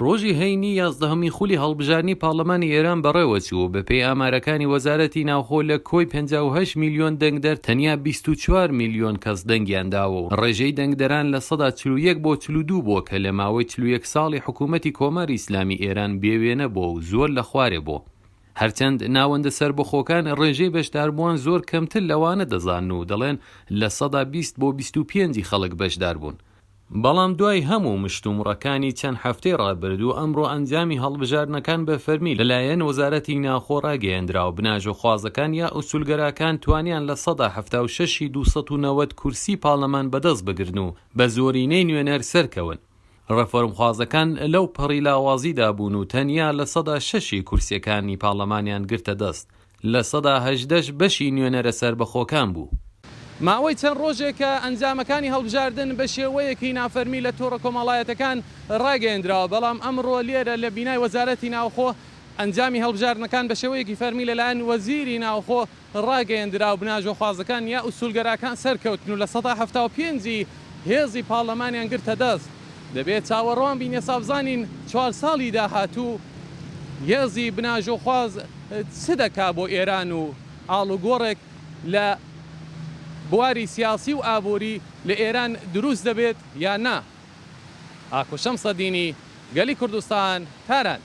ڕۆژی هەینی 11 خولی هەڵبژارنی پاڵەمانی ئێران بەڕێوەچوو بە پێی ئامارەکانی وەزارەتی ناوخۆ لە کۆی 58 میلیۆن دەنگدەر تەنیا 24 میلیۆن کەس دەنگیانداوە و ڕێژەی دەنگدەران لە 41 بۆ 42 بووە کە لە ماوەی 41 ساڵی حکوومەتی کۆماری ئیسلامی ئێران بێوێنە بووە و زۆر لە خوارێ بووە. هەرچەند ناوەندە سربەخۆکان ڕێژەی بەشداربووان زۆر کەمتر لەوانە دەزان و دەڵێن لە 120 بۆ 25 خەڵک بەشدار بوون. بەڵام دوای هەموو مشتومڕەکانی چەند هەفتەی ڕابردوو ئەمڕۆ ئەنجامی هەڵبژاردنەکان بە فەرمی لەلایەن وەزارەتی ناوخۆ ڕاگەیەندرا و بناژۆخوازەکان یا ئوسولگەراکان توانیان لە 176 290 کورسی پاڵەمان بەدەست بگرن و بە زۆرینەی نوێنەر سەرکەون. ڕەفۆرمخوازەکان لەو پەڕی لاوازیدا بوون و تەنیا لە 106 کورسیەکانی پاڵەمانیان گرتە دەست، لە 118 بەشی نوێنەرە سەربەخۆکان بوو. ماوەی چەند ڕۆژێکە ئەنجامەکانی هەڵبژاردن بە شێوەیەکی نافەرمی لە تۆڕە کۆمەڵایەتەکان ڕاگەیەندراوە، بەڵام ئەمڕۆ لێرە لە بینای وەزارەتی ناوخۆ ئەنجامی هەڵبژاردنەکان بە شێوەیەکی فەرمی لەلایەن وەزیری ناوخۆ ڕاگەیەندرا و بناژۆخوازەکان یا ئوسولگەراکان سەرکەوتن و لە 175 هێزی پاڵەمانیان گرتە دەست. دەبێت چاوەڕوان بینە سابزانین 4 ساڵی داهاتوو هێزی بناژۆخواز چ دەکا بۆ ئێران و ئاڵوگۆڕێک لە بواری سیاسی و ئابووری لە ئێران دروست دەبێت یا نا. ئاکۆ شەمسەدینی، گەلی کوردستان، تاران.